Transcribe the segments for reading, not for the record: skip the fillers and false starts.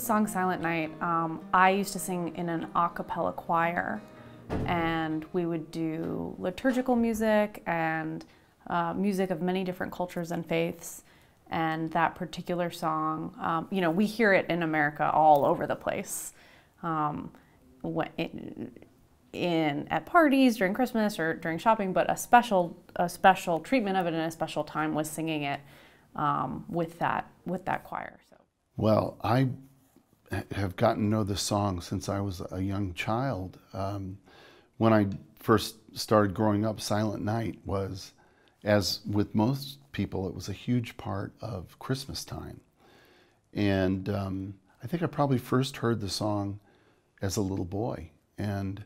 song Silent Night, I used to sing in an a cappella choir, and we would do liturgical music and music of many different cultures and faiths. And that particular song, you know, we hear it in America all over the place. At parties during Christmas or during shopping, but a special treatment of it and a special time was singing it with that choir. So. Well, I have gotten to know this song since I was a young child. When I first started growing up, Silent Night was, as with most people, it was a huge part of Christmas time. And I think I probably first heard the song as a little boy. And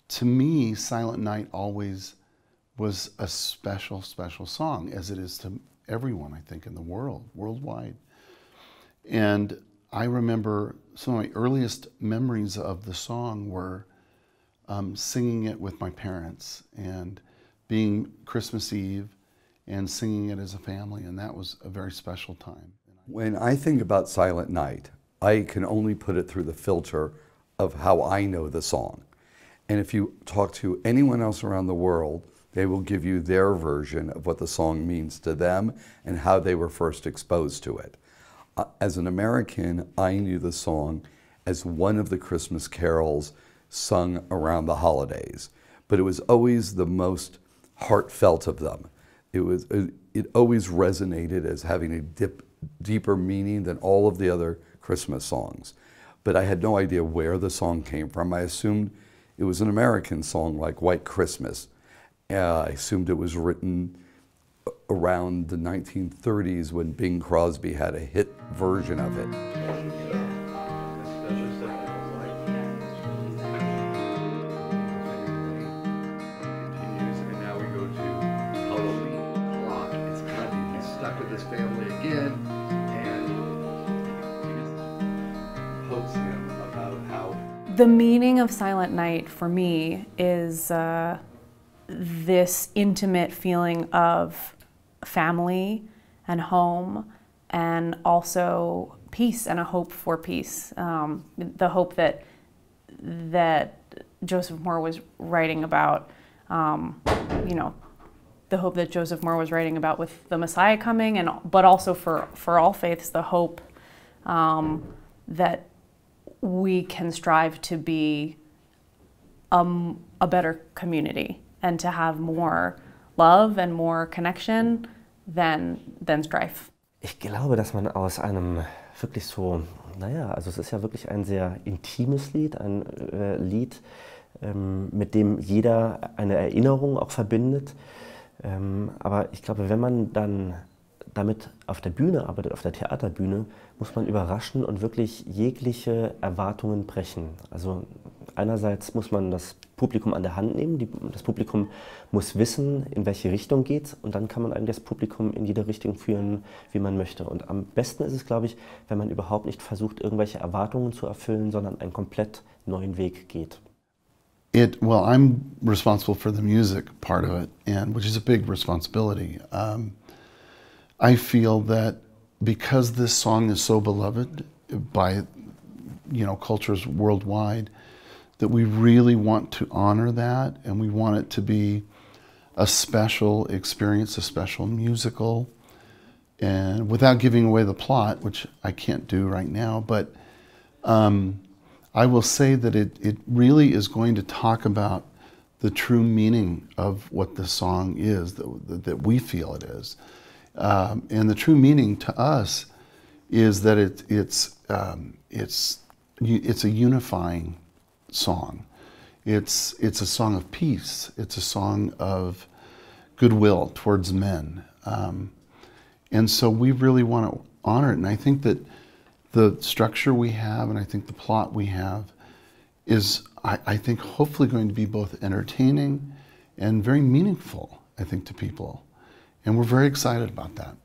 to me, Silent Night always was a special, special song, as it is to everyone, I think, in the world, worldwide. And I remember some of my earliest memories of the song were singing it with my parents and being Christmas Eve and singing it as a family, and that was a very special time. When I think about Silent Night, I can only put it through the filter of how I know the song. And if you talk to anyone else around the world, they will give you their version of what the song means to them and how they were first exposed to it. As an American, I knew the song as one of the Christmas carols sung around the holidays, but it was always the most heartfelt of them. It always resonated as having a deeper meaning than all of the other Christmas songs. But I had no idea where the song came from. I assumed it was an American song like White Christmas. I assumed it was written around the 1930s when Bing Crosby had a hit version of it. This family again, and he just pokes him about how... The meaning of Silent Night for me is this intimate feeling of family and home, and also peace and a hope for peace. The hope that Joseph Moore was writing about, you know, the hope that Joseph Moore was writing about with the Messiah coming, but also for all faiths, the hope that we can strive to be a better community and to have more love and more connection than strife. Ich glaube, dass man aus einem wirklich so, naja, also es ist ja wirklich ein sehr intimes Lied, ein Lied, mit dem jeder eine Erinnerung auch verbindet. Aber ich glaube, wenn man dann damit auf der Bühne arbeitet, auf der Theaterbühne, muss man überraschen und wirklich jegliche Erwartungen brechen. Also einerseits muss man das Publikum an der Hand nehmen, das Publikum muss wissen, in welche Richtung geht's, und dann kann man eigentlich das Publikum in jede Richtung führen, wie man möchte. Und am besten ist es, glaube ich, wenn man überhaupt nicht versucht, irgendwelche Erwartungen zu erfüllen, sondern einen komplett neuen Weg geht. Well, I'm responsible for the music part of it, and which is a big responsibility. I feel that because this song is so beloved by, you know, cultures worldwide, that we really want to honor that, and we want it to be a special experience, a special musical, and without giving away the plot, which I can't do right now, but I will say that it really is going to talk about the true meaning of what the song is, that we feel it is. And the true meaning to us is that it's a unifying song. It's a song of peace. It's a song of goodwill towards men. And so we really want to honor it. And I think that the structure we have, and I think the plot we have, is, I think, hopefully going to be both entertaining and very meaningful, I think, to people. And we're very excited about that.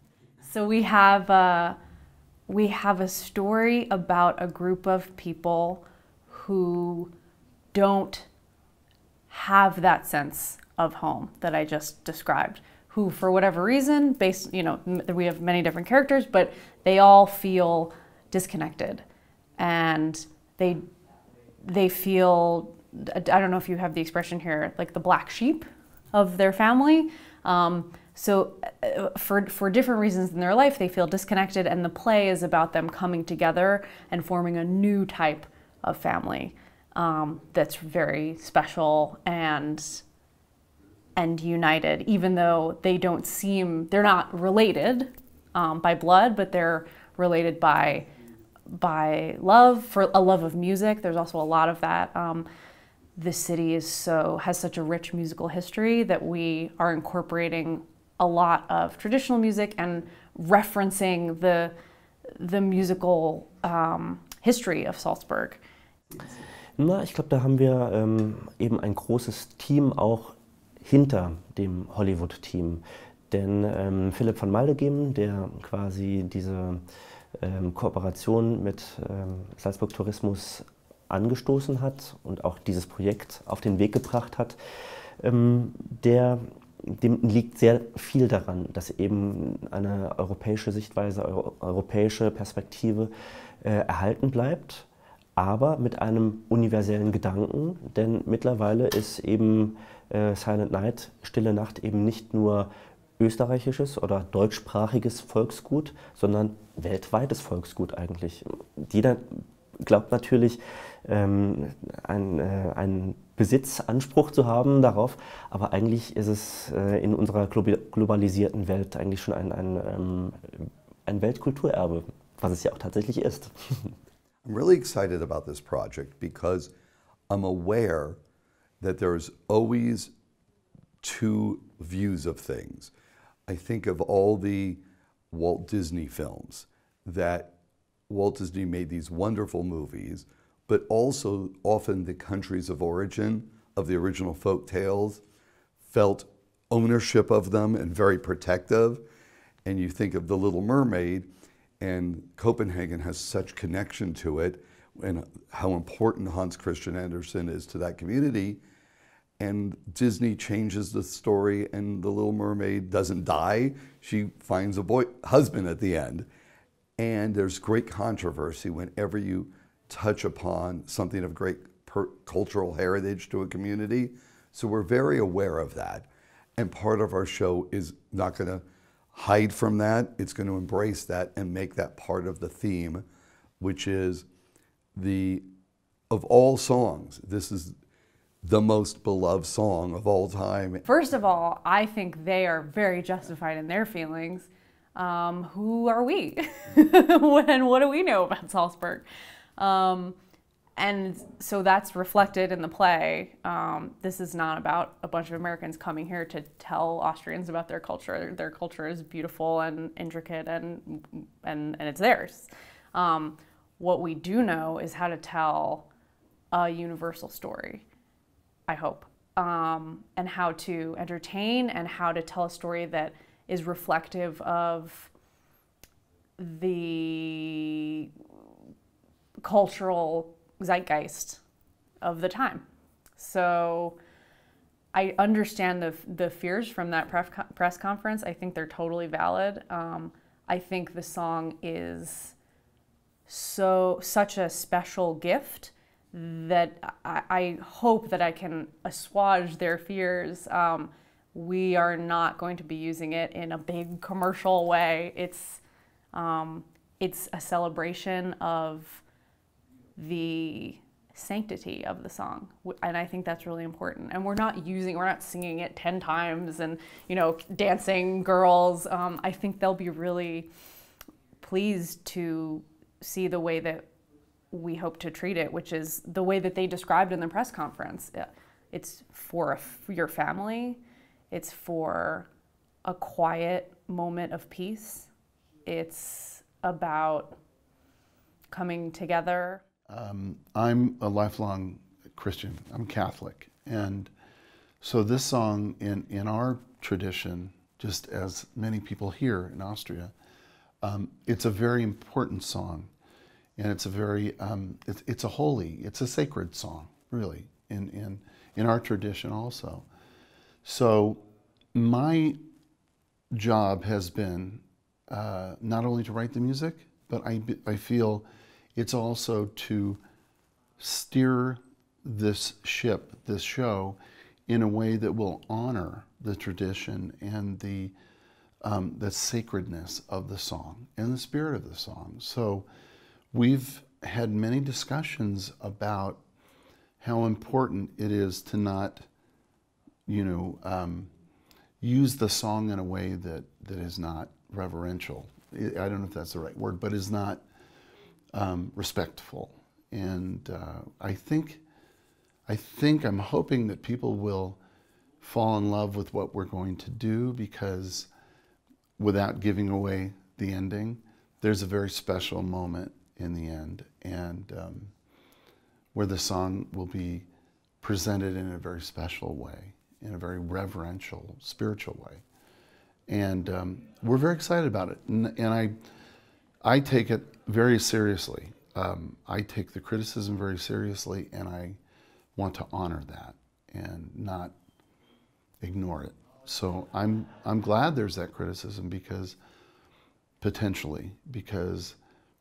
So we have a story about a group of people who don't have that sense of home that I just described, who, for whatever reason, we have many different characters, but they all feel disconnected. and they feel, I don't know if you have the expression here, like the black sheep of their family. So for different reasons in their life, they feel disconnected, and the play is about them coming together and forming a new type of family that's very special and united, even though they're not related by blood, but they're related by love, for a love of music. There's also a lot of that. This city has such a rich musical history that we are incorporating a lot of traditional music and referencing the musical history of Salzburg. Na, ich glaube, da haben wir eben ein großes Team auch hinter dem Hollywood-Team. Denn Philipp von Maldegem, der quasi diese Kooperation mit Salzburg Tourismus angestoßen hat und auch dieses Projekt auf den Weg gebracht hat, dem liegt sehr viel daran, dass eben eine europäische Sichtweise, europäische Perspektive erhalten bleibt, aber mit einem universellen Gedanken, denn mittlerweile ist eben Silent Night, Stille Nacht eben nicht nur österreichisches oder deutschsprachiges Volksgut, sondern weltweites Volksgut eigentlich. Jeder glaubt natürlich, einen Besitzanspruch zu haben darauf, aber eigentlich ist es in unserer globalisierten Welt eigentlich schon ein Weltkulturerbe, was es ja auch tatsächlich ist. I'm really excited about this project because I'm aware that there's always two views of things. I think of all the Walt Disney films, that Walt Disney made these wonderful movies, but also often the countries of origin of the original folk tales felt ownership of them and very protective. And you think of The Little Mermaid, and Copenhagen has such connection to it, and how important Hans Christian Andersen is to that community. And Disney changes the story, and the Little Mermaid doesn't die. She finds a husband at the end. And there's great controversy whenever you touch upon something of great cultural heritage to a community. So we're very aware of that. And part of our show is not going to hide from that. It's going to embrace that and make that part of the theme, which is of all songs, this is the most beloved song of all time. First of all, I think they are very justified in their feelings. Who are we? And what do we know about Salzburg? And so that's reflected in the play. This is not about a bunch of Americans coming here to tell Austrians about their culture. Their culture is beautiful and intricate, and it's theirs. What we do know is how to tell a universal story, I hope, and how to entertain and how to tell a story that is reflective of the cultural zeitgeist of the time. So I understand the fears from that press conference. I think they're totally valid. I think the song is such a special gift that I hope that I can assuage their fears. We are not going to be using it in a big commercial way. It's a celebration of the sanctity of the song, and I think that's really important. And we're not singing it 10 times and dancing girls. I think they'll be really pleased to see the way that we hope to treat it, which is the way that they described in the press conference. It's for your family. It's for a quiet moment of peace. It's about coming together. I'm a lifelong Christian. I'm Catholic. And so this song in our tradition, just as many people here in Austria, it's a very important song. And it's a very, it's a sacred song, really, in our tradition also. So my job has been not only to write the music, but I feel it's also to steer this ship, this show, in a way that will honor the tradition and the sacredness of the song and the spirit of the song. So we've had many discussions about how important it is to not, use the song in a way that is not reverential. I don't know if that's the right word, but is not respectful. And I think I'm hoping that people will fall in love with what we're going to do, because without giving away the ending, there's a very special moment in the end, and where the song will be presented in a very special way, in a very reverential, spiritual way. And we're very excited about it. And I take it very seriously. I take the criticism very seriously, and I want to honor that and not ignore it. So I'm glad there's that criticism, because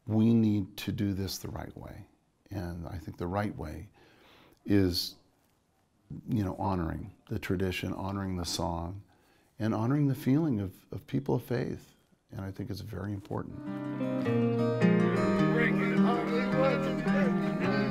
we need to do this the right way. And I think the right way is, honoring the tradition, honoring the song, and honoring the feeling of people of faith. And I think it's very important. Bring it Hollywood.